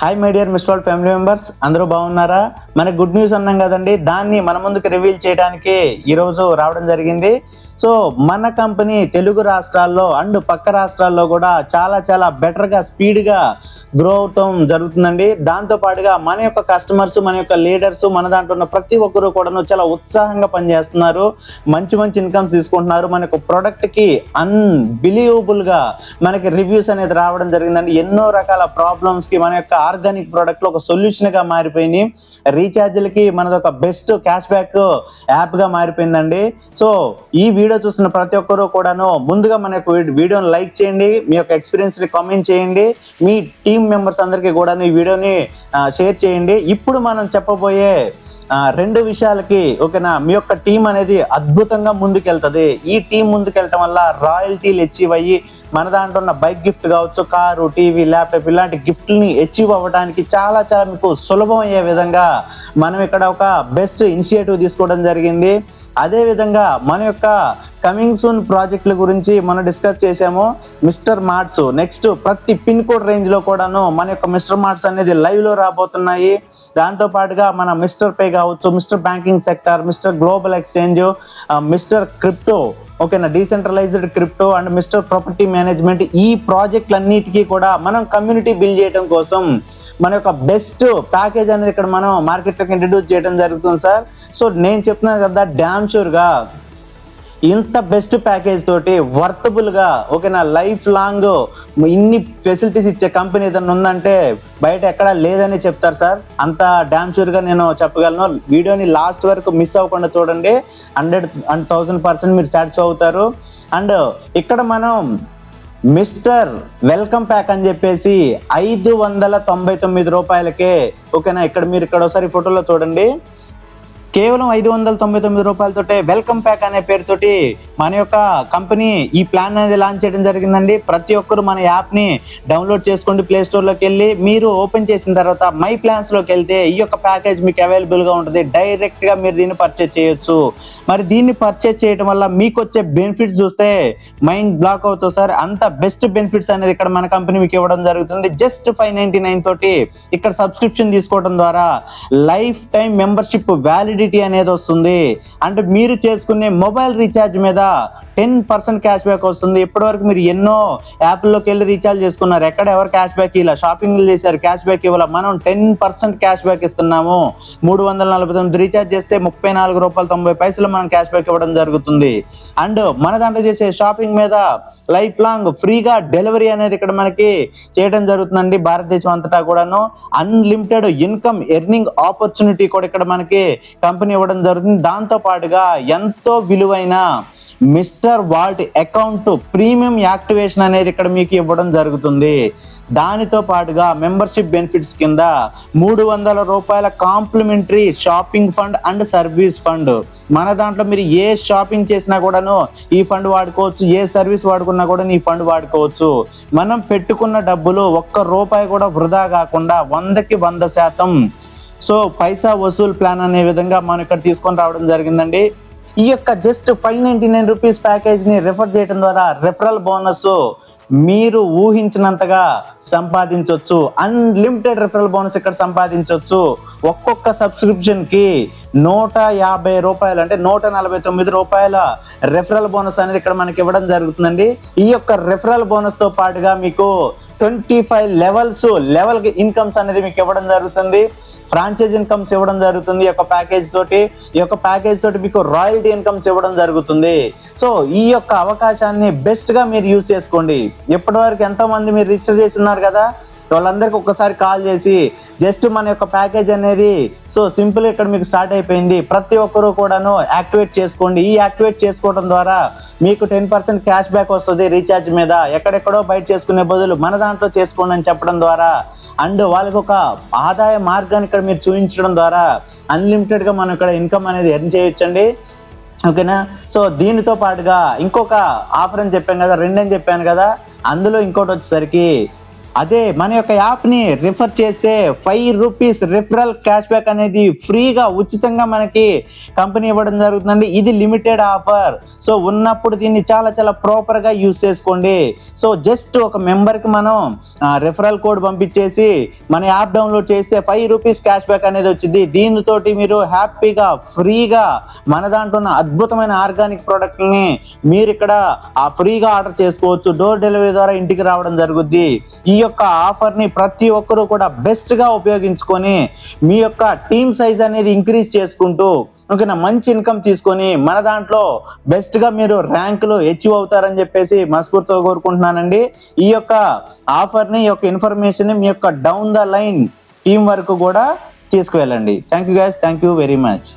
Hi my dear mister world family members, అందరూ బాగున్నారా? మనకి గుడ్ న్యూస్ అన్నాం కదండి, దాన్ని మన ముందుకు రివీల్ చేయడానికి ఈరోజు రావడం జరిగింది. సో మన కంపెనీ తెలుగు రాష్ట్రాల్లో అండ్ పక్క రాష్ట్రాల్లో కూడా చాలా బెటర్గా స్పీడ్గా గ్రో అవటం జరుగుతుందండి. దాంతో పాటుగా మన యొక్క కస్టమర్స్, మన యొక్క లీడర్స్, మన దాంట్లో ఉన్న ప్రతి ఒక్కరు కూడా చాలా ఉత్సాహంగా పనిచేస్తున్నారు, మంచి ఇన్కమ్స్ తీసుకుంటున్నారు. మన యొక్క ప్రోడక్ట్కి అన్బిలీవబుల్గా మనకి రివ్యూస్ అనేది రావడం జరిగిందండి. ఎన్నో రకాల ప్రాబ్లమ్స్కి మన యొక్క ఆర్గానిక్ ప్రోడక్ట్లో ఒక సొల్యూషన్గా మారిపోయింది. రీఛార్జ్లకి మనది ఒక బెస్ట్ క్యాష్ బ్యాక్ యాప్గా మారిపోయిందండి. సో ఈ వీడియో చూస్తున్న ప్రతి ఒక్కరు కూడాను ముందుగా మన యొక్క వీడియోని లైక్ చేయండి, మీ యొక్క ఎక్స్పీరియన్స్ని కామెంట్ చేయండి, మీ టీమ్ మెంబర్స్ అందరికీ కూడా ఈ వీడియోని షేర్ చేయండి. ఇప్పుడు మనం చెప్పబోయే రెండు విషయాలకి ఓకేనా, మీ యొక్క టీం అనేది అద్భుతంగా ముందుకెళ్తుంది. ఈ టీం ముందుకెళ్ళటం వల్ల రాయల్టీలు అచీవ్ అయ్యి మన దాంట్లో ఉన్న బైక్ గిఫ్ట్ కావచ్చు, కారు, టీవీ, ల్యాప్టాప్ ఇలాంటి గిఫ్ట్ని అచీవ్ అవ్వడానికి చాలా మీకు సులభం అయ్యే విధంగా మనం ఇక్కడ ఒక బెస్ట్ ఇనిషియేటివ్ తీసుకోవడం జరిగింది. అదే విధంగా మన యొక్క కమింగ్ సూన్ ప్రాజెక్టుల గురించి మనం డిస్కస్ చేసాము. మిస్టర్ మార్ట్స్ నెక్స్ట్ ప్రతి పిన్ కోడ్ రేంజ్లో కూడాను మన యొక్క మిస్టర్ మార్ట్స్ అనేది లైవ్లో రాబోతున్నాయి. దాంతో పాటుగా మన మిస్టర్ పే కావచ్చు, mister banking sector, mister global exchange, mister crypto ఓకేనా, decentralized crypto and mister property management, ఈ ప్రాజెక్టులన్నిటికీ కూడా మనం కమ్యూనిటీ బిల్డ్ చేయడం కోసం మన యొక్క బెస్ట్ ప్యాకేజ్ అనేది ఇక్కడ మనం మార్కెట్లోకి ఇంట్రడ్యూస్ చేయడం జరుగుతుంది సార్. సో నేను చెప్తున్నాను కదా, డ్యామ్ షూర్గా ఇంత బెస్ట్ ప్యాకేజ్ తోటి వర్తబుల్గా ఓకేనా, లైఫ్ లాంగ్ ఇన్ని ఫెసిలిటీస్ ఇచ్చే కంపెనీ ఏదైనా ఉందంటే బయట ఎక్కడా లేదని చెప్తారు సార్. అంత డ్యామ్ షూర్గా నేను చెప్పగలను. వీడియోని లాస్ట్ వరకు మిస్ అవ్వకుండా చూడండి, 100% మీరు సాటిస్ఫై అవుతారు. అండ్ ఇక్కడ మనం మిస్టర్ వెల్కమ్ ప్యాక్ అని చెప్పేసి 599 రూపాయలకే ఓకేనా, మీరు ఇక్కడ ఒకసారి ఫోటోలో చూడండి, కేవలం 599 రూపాయలతోటే వెల్కమ్ ప్యాక్ అనే పేరుతోటి మన యొక్క కంపెనీ ఈ ప్లాన్ అనేది లాంచ్ చేయడం జరిగిందండి. ప్రతి ఒక్కరు మన యాప్ని డౌన్లోడ్ చేసుకోండి, ప్లే స్టోర్లోకి వెళ్ళి మీరు ఓపెన్ చేసిన తర్వాత మై ప్లాన్స్లోకి వెళ్తే ఈ యొక్క ప్యాకేజ్ మీకు అవైలబుల్గా ఉంటుంది. డైరెక్ట్గా మీరు దీన్ని పర్చేజ్ చేయొచ్చు. మరి దీన్ని పర్చేజ్ చేయడం వల్ల మీకు వచ్చే బెనిఫిట్స్ చూస్తే మైండ్ బ్లాక్ అవుతుంది సార్. అంత బెస్ట్ బెనిఫిట్స్ అనేది ఇక్కడ మన కంపెనీ మీకు ఇవ్వడం జరుగుతుంది. జస్ట్ 599 తోటి ఇక్కడ సబ్స్క్రిప్షన్ తీసుకోవడం ద్వారా లైఫ్ టైం మెంబర్షిప్ వ్యాలిడిటీ అనేది వస్తుంది. అంటే మీరు చేసుకునే మొబైల్ రీఛార్జ్ మీద 10% క్యాష్ బ్యాక్ వస్తుంది. ఇప్పటివరకు మీరు ఎన్నో యాప్ల్లోకి వెళ్ళి రీఛార్జ్ చేసుకున్నారు, ఎక్కడ ఎవరు క్యాష్ బ్యాక్ ఇలా షాపింగ్ చేశారు, క్యాష్ బ్యాక్ ఇవ్వాలి. మనం 10% క్యాష్ బ్యాక్ ఇస్తున్నాము. 349 రీఛార్జ్ చేస్తే 34 రూపాయలు 90 పైసలు మనం క్యాష్ బ్యాక్ ఇవ్వడం జరుగుతుంది. అండ్ మన దాంట్లో చేసే షాపింగ్ మీద లైఫ్ లాంగ్ ఫ్రీగా డెలివరీ అనేది ఇక్కడ మనకి చేయడం జరుగుతుందండి. భారతదేశం అంతటా కూడాను అన్లిమిటెడ్ ఇన్కమ్ ఎర్నింగ్ ఆపర్చునిటీ కూడా ఇక్కడ మనకి కంపెనీ ఇవ్వడం జరుగుతుంది. దాంతో పాటుగా ఎంతో విలువైన mister vault account premium activation అనేది ఇక్కడ మీకు ఇవ్వడం జరుగుతుంది. దానితో పాటుగా మెంబర్షిప్ బెనిఫిట్స్ కింద 300 రూపాయల complimentary shopping fund and service fund. మన దాంట్లో మీరు ఏ షాపింగ్ చేసినా కూడాను ఈ ఫండ్ వాడుకోవచ్చు, ఏ సర్వీస్ వాడుకున్నా కూడా ఈ ఫండ్ వాడుకోవచ్చు. మనం పెట్టుకున్న డబ్బులు ఒక్క రూపాయి కూడా వృధా కాకుండా 100కి 100% సో పైసా వసూలు ప్లాన్ అనే విధంగా మనం ఇక్కడ తీసుకొని రావడం జరిగిందండి. ఈ యొక్క జస్ట్ 599 రూపీస్ ప్యాకేజ్ని రెఫర్ చేయడం ద్వారా రెఫరల్ బోనస్ మీరు ఊహించినంతగా సంపాదించవచ్చు. అన్లిమిటెడ్ రెఫరల్ బోనస్ ఇక్కడ సంపాదించవచ్చు. ఒక్కొక్క సబ్స్క్రిప్షన్కి 150 రూపాయలు అంటే 149 రూపాయల రెఫరల్ బోనస్ అనేది ఇక్కడ మనకి ఇవ్వడం జరుగుతుందండి. ఈ యొక్క రెఫరల్ బోనస్తో పాటుగా మీకు 25 లెవెల్ ఇన్కమ్స్ అనేది మీకు ఇవ్వడం జరుగుతుంది. ఫ్రాంచైజ్ ఇన్కమ్స్ ఇవ్వడం జరుగుతుంది. ఈ యొక్క ప్యాకేజ్ తోటి మీకు రాయల్టీ ఇన్కమ్స్ ఇవ్వడం జరుగుతుంది. సో ఈ యొక్క అవకాశాన్ని బెస్ట్గా మీరు యూజ్ చేసుకోండి. ఇప్పటివరకు ఎంతోమంది మీరు రిజిస్టర్ చేసి ఉన్నారు కదా, వాళ్ళందరికీ ఒక్కసారి కాల్ చేసి జస్ట్ మన యొక్క ప్యాకేజ్ అనేది సో సింపుల్ ఇక్కడ మీకు స్టార్ట్ అయిపోయింది, ప్రతి ఒక్కరూ కూడాను యాక్టివేట్ చేసుకోండి. ఈ యాక్టివేట్ చేసుకోవడం ద్వారా మీకు 10% క్యాష్ బ్యాక్ వస్తుంది రీఛార్జ్ మీద. ఎక్కడెక్కడో బయట చేసుకునే బదులు మన దాంట్లో చేసుకోండి అని చెప్పడం ద్వారా అండ్ వాళ్ళకి ఒక ఆదాయ మార్గాన్ని ఇక్కడ మీరు చూపించడం ద్వారా అన్లిమిటెడ్గా మనం ఇక్కడ ఇన్కమ్ అనేది ఎర్న్ చేయొచ్చండి. ఓకేనా. సో దీనితో పాటుగా ఇంకొక ఆఫర్ అని చెప్పాను కదా, 2 అని చెప్పాను కదా, అందులో ఇంకోటి వచ్చేసరికి అదే మన యొక్క యాప్ ని రిఫర్ చేస్తే ₹5 రిఫరల్ క్యాష్ బ్యాక్ అనేది ఫ్రీగా ఉచితంగా మనకి కంపెనీ ఇవ్వడం జరుగుతుందండి. ఇది లిమిటెడ్ ఆఫర్. సో ఉన్నప్పుడు దీన్ని చాలా చాలా ప్రాపర్ గా యూజ్ చేసుకోండి. సో జస్ట్ ఒక మెంబర్ కి మనం రిఫరల్ కోడ్ పంపించేసి మన యాప్ డౌన్లోడ్ చేస్తే ₹5 క్యాష్ బ్యాక్ అనేది వచ్చింది. దీనితోటి మీరు హ్యాపీగా ఫ్రీగా మన దాంట్లో ఉన్న అద్భుతమైన ఆర్గానిక్ ప్రోడక్ట్ని మీరు ఇక్కడ ఫ్రీగా ఆర్డర్ చేసుకోవచ్చు. డోర్ డెలివరీ ద్వారా ఇంటికి రావడం జరుగుద్ది. ఈ యొక్క ఆఫర్ ని ప్రతి ఒక్కరూ కూడా బెస్ట్ గా ఉపయోగించుకొని మీ యొక్క టీమ్ సైజ్ అనేది ఇంక్రీజ్ చేసుకుంటూ ఓకేనా మంచి ఇన్కమ్ తీసుకొని మన దాంట్లో బెస్ట్ గా మీరు ర్యాంకులు అచీవ్ అవుతారని చెప్పేసి మనస్ఫూర్తిగా కోరుకుంటున్నానండి. ఈ యొక్క ఆఫర్ ని ఈ యొక్క ఇన్ఫర్మేషన్ ని మీ యొక్క డౌన్ ద లైన్ టీం వరకు కూడా తీసుకువెళ్ళండి. Thank you guys, thank you very much.